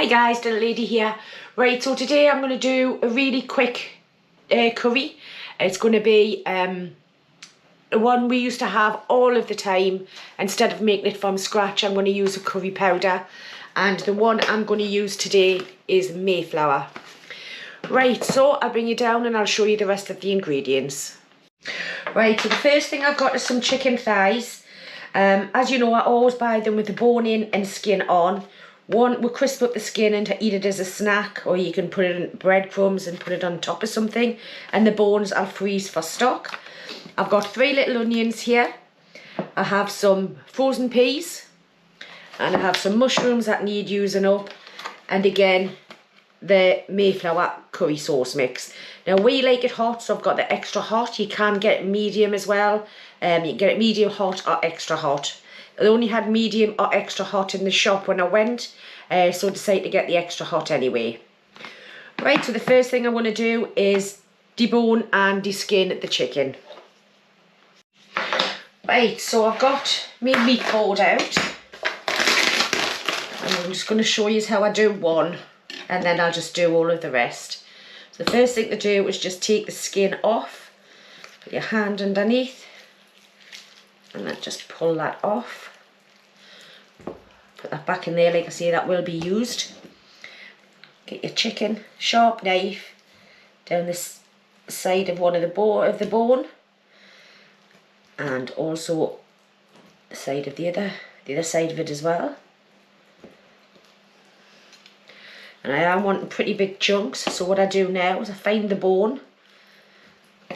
Hi guys, Dinner Lady here. Right, so today I'm going to do a really quick curry. It's going to be one we used to have all of the time. Instead of making it from scratch, I'm going to use a curry powder. And the one I'm going to use today is Mayflower. Right, so I'll bring you down and I'll show you the rest of the ingredients. Right, so the first thing I've got is some chicken thighs. As you know, I always buy them with the bone in and skin on. One will crisp up the skin and eat it as a snack, or you can put it in breadcrumbs and put it on top of something. And the bones I'll freeze for stock. I've got 3 little onions here. I have some frozen peas. And I have some mushrooms that need using up. And again, the Mayflower curry sauce mix. Now we like it hot, so I've got the extra hot. You can get medium as well. You can get it medium hot or extra hot. I only had medium or extra hot in the shop when I went, so I decided to get the extra hot anyway. Right, so the first thing I want to do is debone and deskin the chicken. Right, so I've got my meat board out. And I'm just going to show you how I do one, and then I'll just do all of the rest. So the first thing to do is just take the skin off, put your hand underneath, and then just pull that off. Put that back in there, like I say, that will be used. Get your chicken, sharp knife, down this side of one of the bone, and also the side of the other side of it as well. And I am wanting pretty big chunks, so what I do now is I find the bone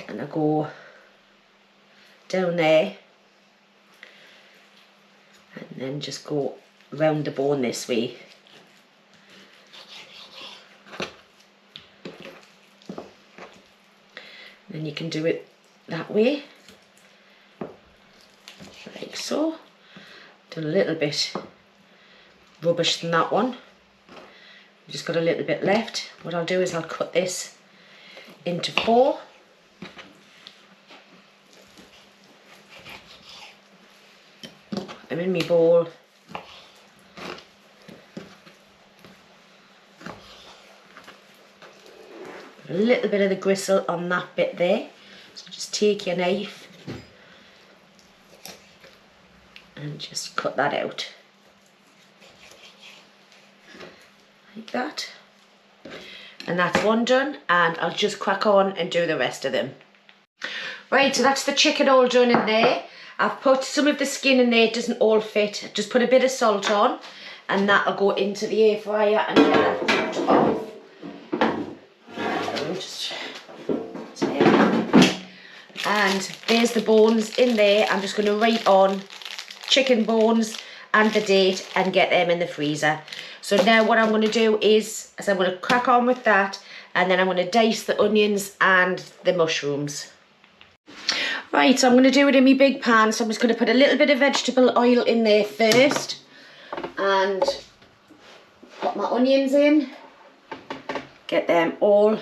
and I go down there and then just go round the bone this way. And you can do it that way, like so. Done a little bit rubbish than that one. Just got a little bit left. What I'll do is I'll cut this into 4. Put them in my bowl. Put a little bit of the gristle on that bit there. So just take your knife and just cut that out. Like that. And that's one done, and I'll just crack on and do the rest of them. Right, so that's the chicken all done in there. I've put some of the skin in there, it doesn't all fit. Just put a bit of salt on, and that'll go into the air fryer and get that cooked off. And there's the bones in there. I'm just going to write on chicken bones and the date and get them in the freezer. So now what I'm going to do is I'm going to crack on with that, and then I'm going to dice the onions and the mushrooms. Right, so I'm going to do it in my big pan. So I'm just going to put a little bit of vegetable oil in there first and put my onions in. Get them all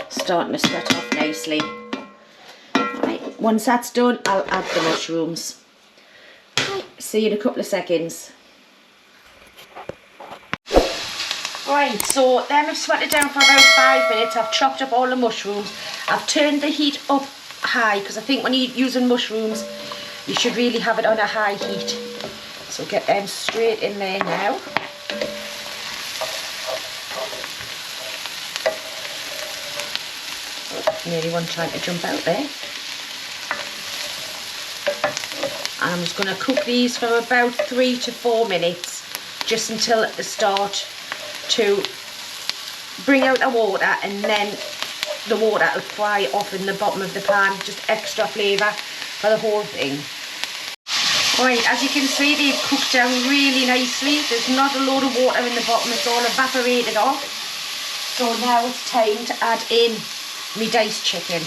starting to sweat off nicely. Right, once that's done, I'll add the mushrooms. Right, see you in a couple of seconds. Right, so them have sweated down for about 5 minutes. I've chopped up all the mushrooms. I've turned the heat up high because I think when you're using mushrooms, you should really have it on a high heat. So get them straight in there now. Nearly one trying to jump out there. I'm just going to cook these for about 3 to 4 minutes, just until they start to bring out the water, and then the water will fry off in the bottom of the pan. Just extra flavour for the whole thing. Right, as you can see, they've cooked down really nicely. There's not a load of water in the bottom, it's all evaporated off. So now it's time to add in my diced chicken.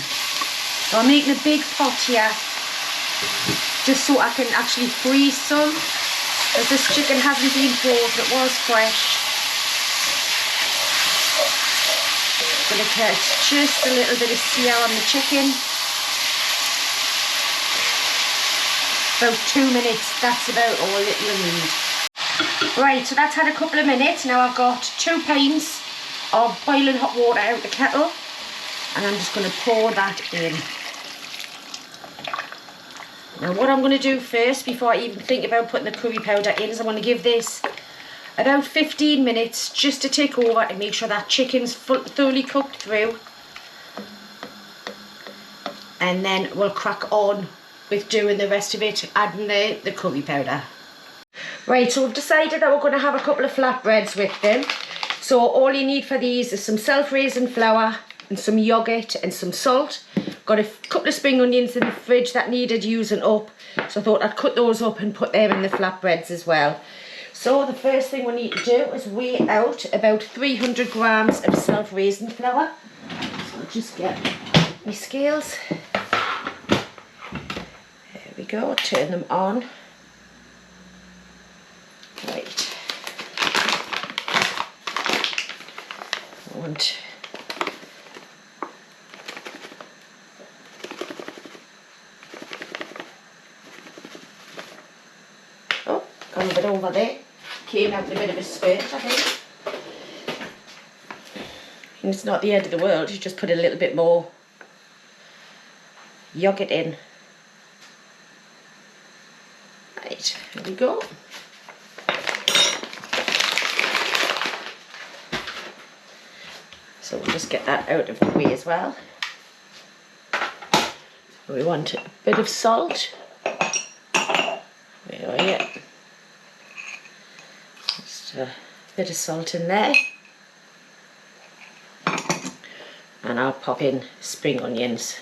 So I'm making a big pot here, just so I can actually freeze some, as this chicken hasn't been frozen, it was fresh. Going to put just a little bit of sear on the chicken. About 2 minutes, that's about all that you'll need. Right, so that's had a couple of minutes. Now I've got 2 pints of boiling hot water out the kettle, and I'm just going to pour that in. Now what I'm going to do first, before I even think about putting the curry powder in, is I'm going to give this about 15 minutes just to tick over and make sure that chicken's thoroughly cooked through. And then we'll crack on with doing the rest of it, adding the curry powder. Right, so we've decided that we're going to have a couple of flatbreads with them. So all you need for these is some self-raising flour and some yoghurt and some salt. Got a couple of spring onions in the fridge that needed using up, so I thought I'd cut those up and put them in the flatbreads as well. So the first thing we need to do is weigh out about 300 grams of self-raising flour. So I'll just get my scales. There we go, turn them on. Right. Oh, gone a bit over there. Came out in a bit of a spurt, I think. And it's not the end of the world, you just put a little bit more yoghurt in. Right, here we go. So we'll just get that out of the way as well. We want a bit of salt. Where are you? Just a bit of salt in there. And I'll pop in spring onions.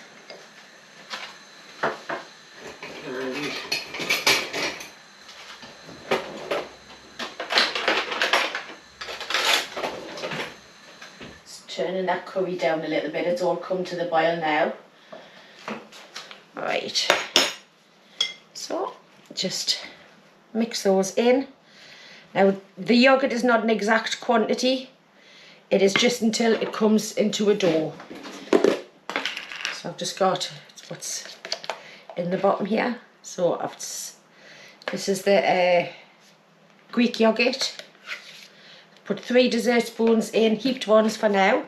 Turning that curry down a little bit, it's all come to the boil now. Right, so just mix those in. Now the yoghurt is not an exact quantity, it is just until it comes into a dough. So I've just got what's in the bottom here. So this is the Greek yoghurt. Put 3 dessert spoons in, heaped ones for now.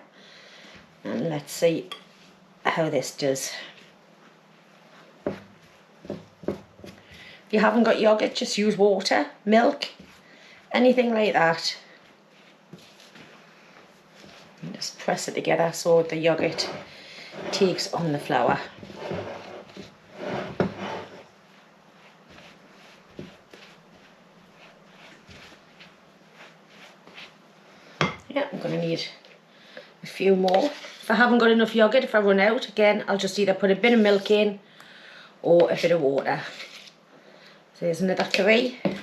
And let's see how this does. If you haven't got yoghurt, just use water, milk, anything like that. And just press it together so the yoghurt takes on the flour. Yeah, I'm going to need a few more. If I haven't got enough yoghurt, if I run out, again, I'll just either put a bit of milk in or a bit of water. So there's another 3. I'm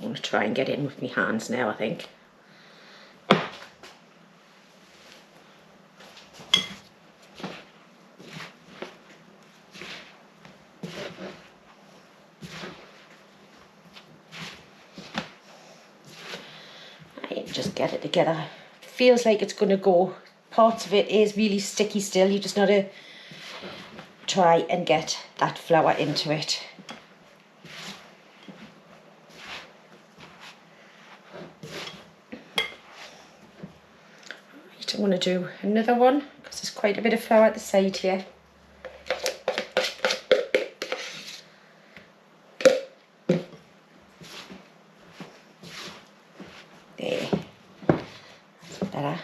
going to try and get in with my hands now, I think. Just get it together. Feels like it's going to go. Parts of it is really sticky still. You just got to try and get that flour into it. Right, I'm going to do another one because there's quite a bit of flour at the side here. There. Better.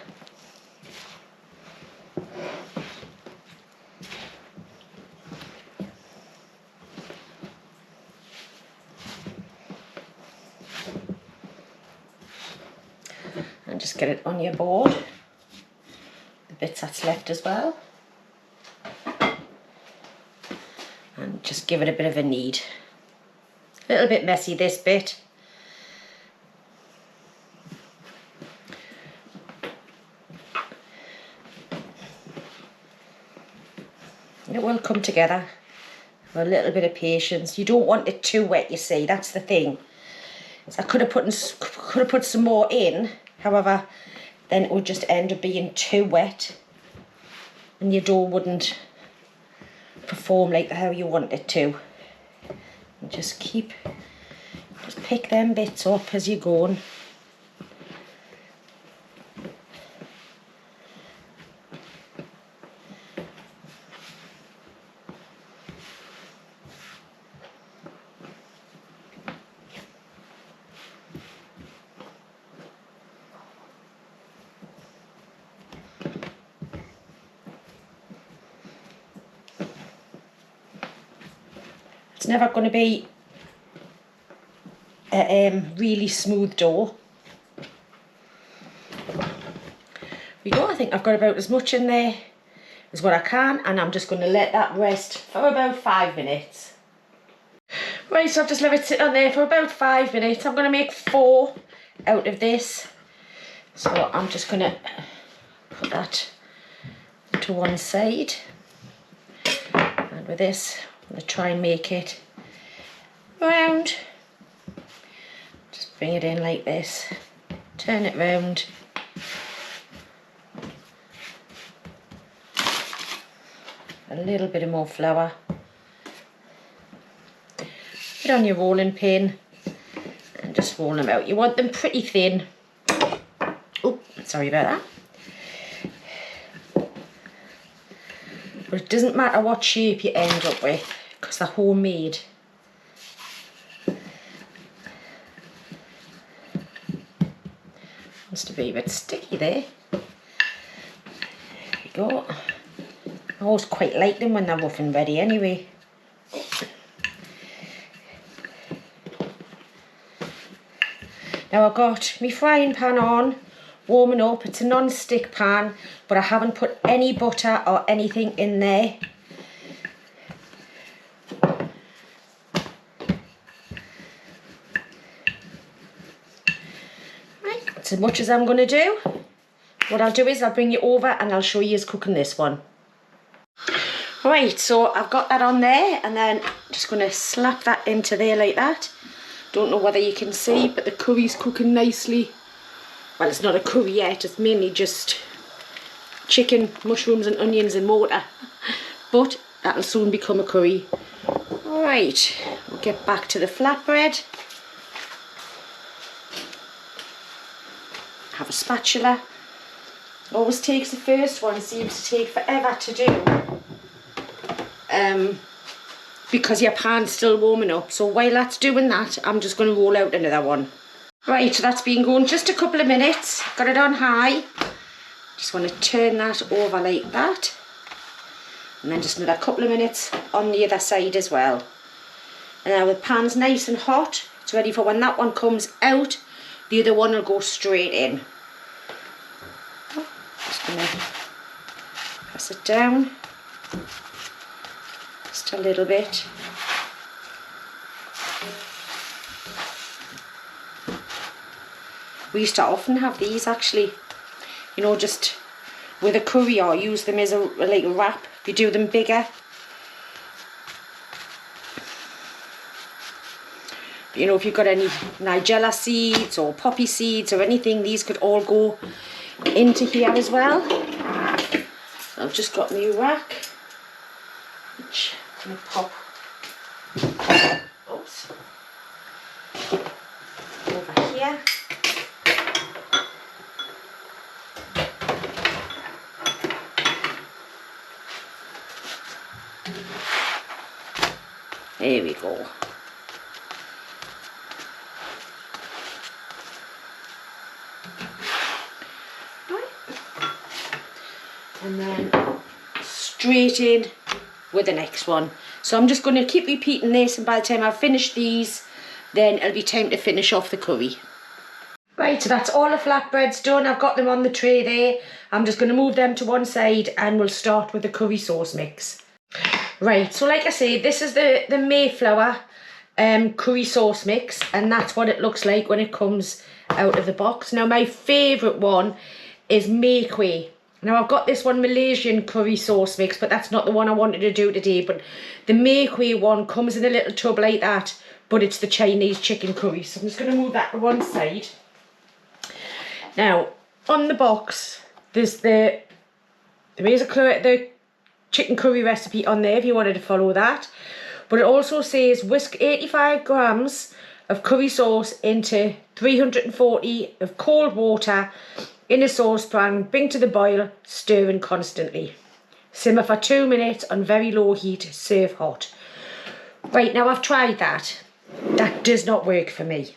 And just get it on your board, the bits that's left as well, and just give it a bit of a knead. A little bit messy this bit. It will come together with a little bit of patience. You don't want it too wet, you see, that's the thing. So I could have put some more in, however, then it would just end up being too wet and your dough wouldn't perform like how you want it to. And just pick them bits up as you're going. It's never going to be a really smooth dough. We go. I think I've got about as much in there as what I can, and I'm just going to let that rest for about 5 minutes. Right, so I've just let it sit on there for about 5 minutes. I'm going to make 4 out of this. So I'm just going to put that to one side. And with this, I'm going to try and make it round. Just bring it in like this. Turn it round. A little bit of more flour. Put on your rolling pin and just roll them out. You want them pretty thin. Oh, sorry about that. But it doesn't matter what shape you end up with because they're homemade. Wants to be a bit sticky there. There we go. I always quite like them when they're rough and ready anyway. Now I've got my frying pan on, warming up. It's a non-stick pan, but I haven't put any butter or anything in there. Right, that's as much as I'm going to do. What I'll do is I'll bring you over and I'll show you cooking this one. Right, so I've got that on there, and then I'm just going to slap that into there like that. Don't know whether you can see, but the curry's cooking nicely. Well, it's not a curry yet, it's mainly just chicken, mushrooms and onions and water. But that'll soon become a curry. Alright, we'll get back to the flatbread. Have a spatula. Always takes the first one, seems to take forever to do. Because your pan's still warming up. So while that's doing that, I'm just going to roll out another one. Right, so that's been going just a couple of minutes. Got it on high. Just want to turn that over like that. And then just another couple of minutes on the other side as well. And now the pan's nice and hot. It's ready for when that one comes out, the other one will go straight in. Just going to press it down. Just a little bit. We used to often have these actually, you know, just with a curry, or use them as like a wrap if you do them bigger. You know, if you've got any nigella seeds or poppy seeds or anything, these could all go into here as well. So I've just got my rack, which I'm going to pop over here. There we go. And then straight in with the next one. So I'm just going to keep repeating this, and by the time I've finished these, then it'll be time to finish off the curry. Right, so that's all the flatbreads done. I've got them on the tray there. I'm just going to move them to one side and we'll start with the curry sauce mix. Right, so like I say, this is the Mayflower curry sauce mix, and that's what it looks like when it comes out of the box. Now my favourite one is Mayflower. Now I've got this one Malaysian curry sauce mix, but that's not the one I wanted to do today. But the Mayflower one comes in a little tub like that, but it's the Chinese chicken curry. So I'm just going to move that to one side. Now, on the box, there is the chicken curry recipe on there if you wanted to follow that. But it also says whisk 85 grams of curry sauce into 340 of cold water in a saucepan, bring to the boil, stirring constantly. Simmer for 2 minutes on very low heat, serve hot. Right, now I've tried that. That does not work for me.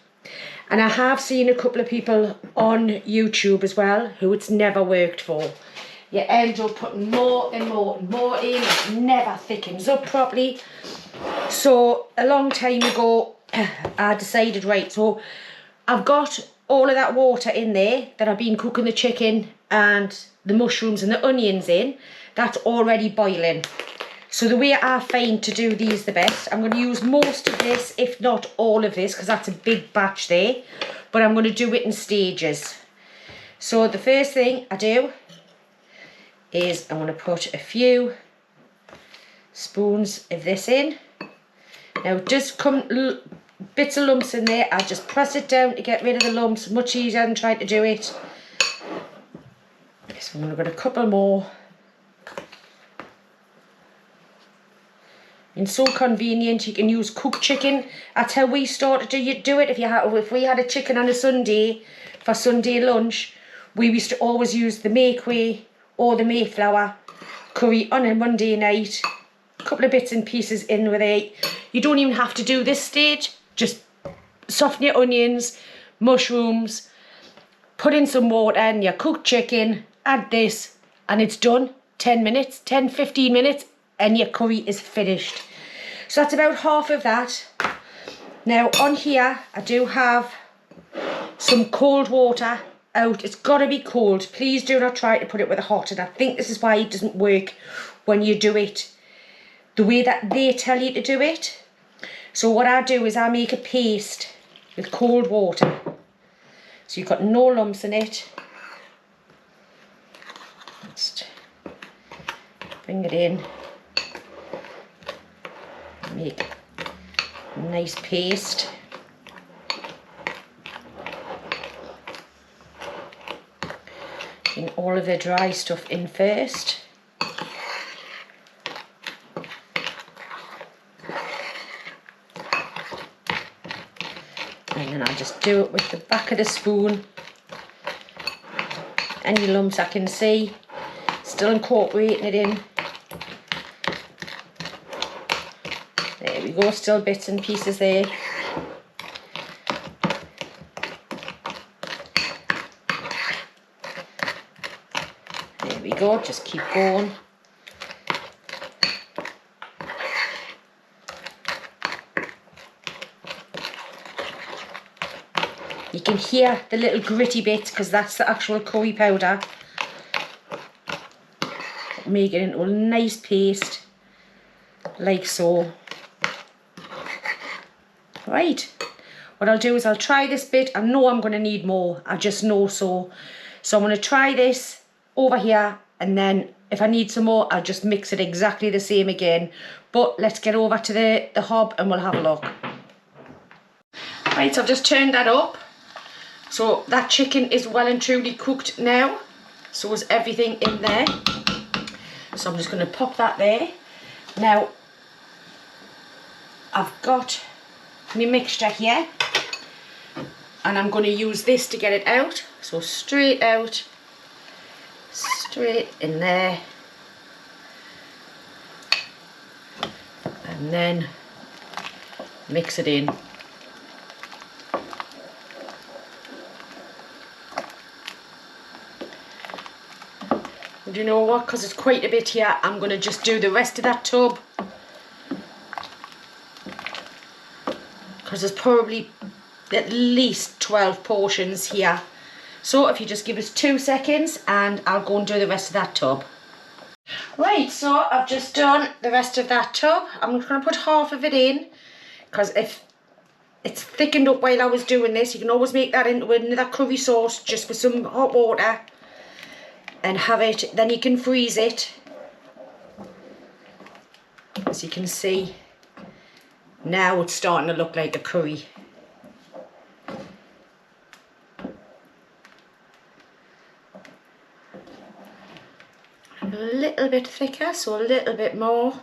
And I have seen a couple of people on YouTube as well who it's never worked for. You end up putting more and more and more in, it never thickens up properly. So a long time ago, I decided, right, so I've got all of that water in there that I've been cooking the chicken and the mushrooms and the onions in. That's already boiling. So the way I find to do these the best, I'm going to use most of this, if not all of this, because that's a big batch there. But I'm going to do it in stages. So the first thing I do is I'm going to put a few spoons of this in. Now it does come bits of lumps in there. I just press it down to get rid of the lumps. Much easier than trying to do it. So I'm going to put a couple more. It's so convenient. You can use cooked chicken. That's how we started to do it. If we had a chicken on a Sunday for Sunday lunch, we used to always use the Mayflower or the Mayflower curry on a Monday night. A couple of bits and pieces in with it. You don't even have to do this stage. Just soften your onions, mushrooms, put in some water and your cooked chicken, add this, and it's done. 10 minutes, 10, 15 minutes, and your curry is finished. So that's about half of that. Now on here, I do have some cold water out. It's got to be cold. Please do not try to put it with a hot. And I think this is why it doesn't work when you do it the way that they tell you to do it. So what I do is I make a paste with cold water. So you've got no lumps in it. Just bring it in. Make a nice paste. Bring all of the dry stuff in first. And then I just do it with the back of the spoon. Any lumps I can see, still incorporating it in. There we go, still bits and pieces there. There we go, just keep going. You can hear the little gritty bits because that's the actual curry powder. Make it into a nice paste, like so. Right, what I'll do is I'll try this bit. I know I'm going to need more, I just know so. So I'm going to try this over here, and then if I need some more, I'll just mix it exactly the same again. But let's get over to the hob and we'll have a look. Right, so I've just turned that up. So that chicken is well and truly cooked now. So is everything in there. So I'm just going to pop that there. Now, I've got my mixture here. And I'm going to use this to get it out. So straight out. Straight in there. And then mix it in. Do you know what, because it's quite a bit here, I'm going to just do the rest of that tub. Because there's probably at least 12 portions here. So if you just give us 2 seconds and I'll go and do the rest of that tub. Right, so I've just done the rest of that tub. I'm just going to put half of it in, because if it's thickened up while I was doing this, you can always make that into another curry sauce just with some hot water. And have it, then you can freeze it. As you can see, Now it's starting to look like a curry. A little bit thicker, so a little bit more.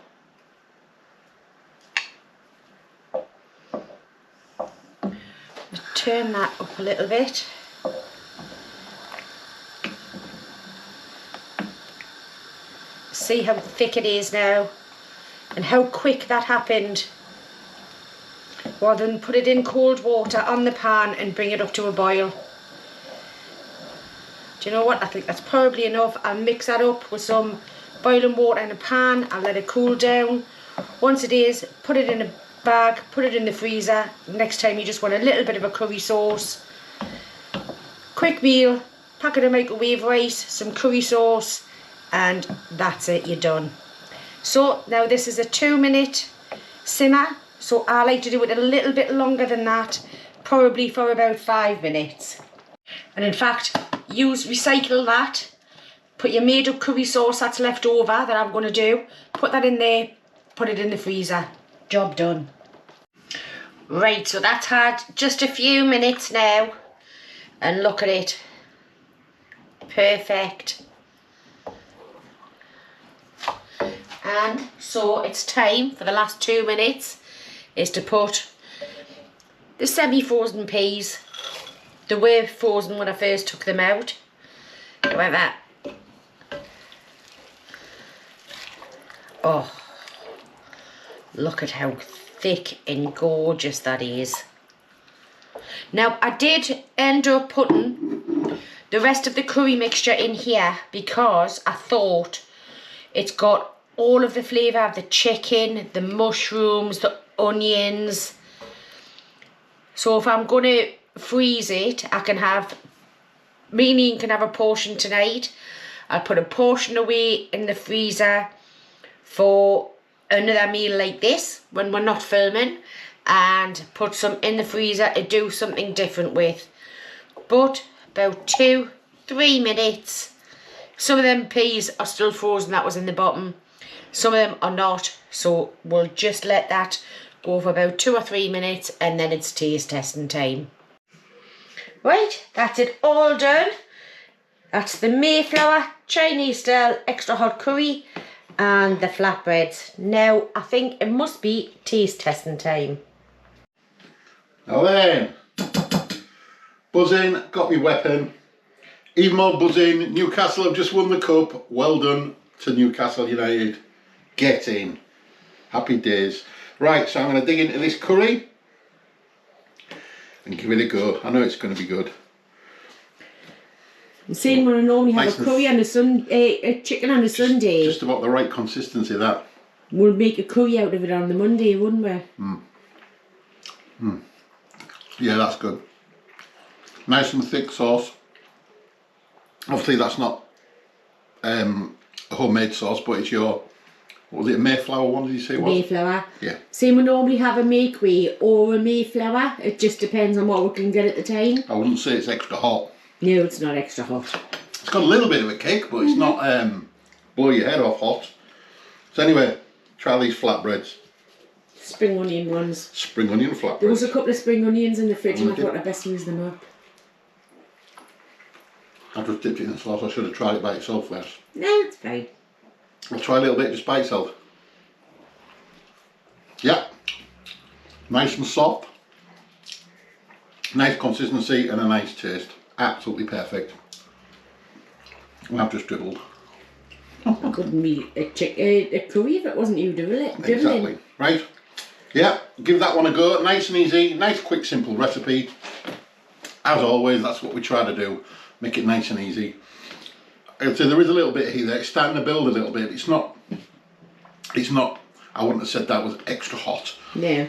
Turn that up a little bit. See how thick it is now and how quick that happened. Rather than put it in cold water on the pan and bring it up to a boil. Do you know what? I think that's probably enough. I'll mix that up with some boiling water in a pan. I'll let it cool down. Once it is, put it in a bag, put it in the freezer. Next time you just want a little bit of a curry sauce. Quick meal, packet of microwave rice, some curry sauce, and that's it, you're done. So now this is a 2-minute simmer. So I like to do it a little bit longer than that, probably for about 5 minutes. And in fact, recycle that. Put your made up curry sauce that's left over that I'm going to do. Put that in there, put it in the freezer. Job done. Right, so that's had just a few minutes now. And look at it. Perfect. And so it's time for the last 2 minutes is to put the semi-frozen peas. They were frozen when I first took them out. However, oh, look at how thick and gorgeous that is. Now, I did end up putting the rest of the curry mixture in here because I thought it's got all of the flavour of the chicken, the mushrooms, the onions. So if I'm going to freeze it, I can have, me and Ian can have a portion tonight. I'll put a portion away in the freezer for another meal like this when we're not filming, and put some in the freezer to do something different with. But about 2-3 minutes. Some of them peas are still frozen, that was in the bottom. Some of them are not, so we'll just let that go for about 2 or 3 minutes and then it's taste testing time. Right, that's it all done. That's the Mayflower Chinese style extra hot curry and the flatbreads. Now I think it must be taste testing time. Now then, buzzing, got my weapon. Even more buzzing, Newcastle have just won the cup. Well done to Newcastle United. Get in. Happy days. Right, so I'm going to dig into this curry and give it a go. I know it's going to be good. I'm saying when I normally have a curry on a chicken on a Sunday. Just about the right consistency, that. We'll make a curry out of it on the Monday, wouldn't we? Yeah, that's good. Nice and thick sauce. Obviously that's not a homemade sauce, but it's your, what was it, a Mayflower one, did you say it was? Mayflower. Yeah. Same, we normally have a Makeway or a Mayflower. It just depends on what we can get at the time. I wouldn't say it's extra hot. No, it's not extra hot. It's got a little bit of a kick, but it's not blow your head off hot. So anyway, try these flatbreads. Spring onion ones. Spring onion flatbreads. There was a couple of spring onions in the fridge and I thought I'd best use them up. I just dipped it in the sauce. I should have tried it by itself first. No, it's fine. I'll try a little bit just by itself. Yeah. Nice and soft. Nice consistency and a nice taste. Absolutely perfect. And I've just dribbled. I couldn't be a curry if it wasn't you doing it. Exactly. Right. Yeah, give that one a go. Nice and easy. Nice, quick, simple recipe. As always, that's what we try to do. Make it nice and easy. I'd say there is a little bit here. It's starting to build a little bit. It's not, I wouldn't have said that was extra hot. Yeah.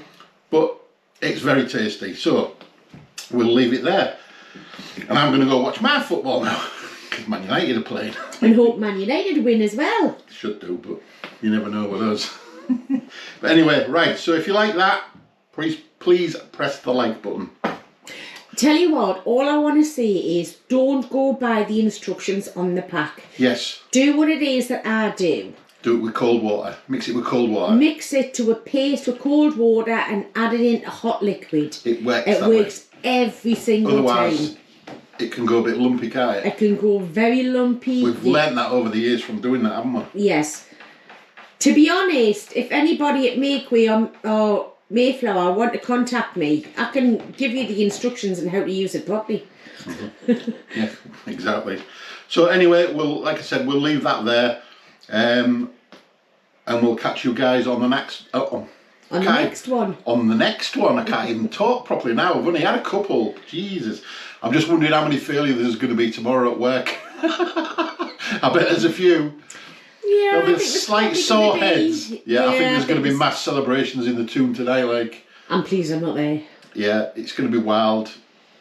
But it's very tasty. So, we'll leave it there. And I'm going to go watch my football now. Because Man United are playing. And hope Man United win as well. Should do, but you never know with us. But anyway, right. So if you like that, please press the like button. Tell you what, all I want to say is don't go by the instructions on the pack. Yes. Do what it is that I do. Do it with cold water. Mix it with cold water. Mix it to a paste with cold water and add it into hot liquid. It works It that works every single Otherwise, time. it can go a bit lumpy, can't it? It can go very lumpy. We've learnt that over the years from doing that, haven't we? Yes. To be honest, if anybody at Makeway or Mayflower want to contact me, I can give you the instructions on how to use it properly. Yeah, exactly. So anyway, like I said, we'll leave that there, and we'll catch you guys on the next. On the next one. On the next one. I can't even talk properly now. I've only had a couple. Jesus. I'm just wondering how many failures there's going to be tomorrow at work. I bet there's a few. Yeah, There'll be slight sore heads. Yeah, I think there's going to be mass celebrations in the tomb today. Like, I'm pleased I'm not there. Yeah, it's going to be wild.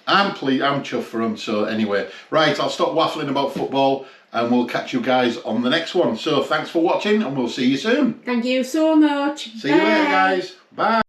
I'm chuffed for them. So anyway, right, I'll stop waffling about football and we'll catch you guys on the next one. So thanks for watching and we'll see you soon. Thank you so much. See you later, guys. Bye.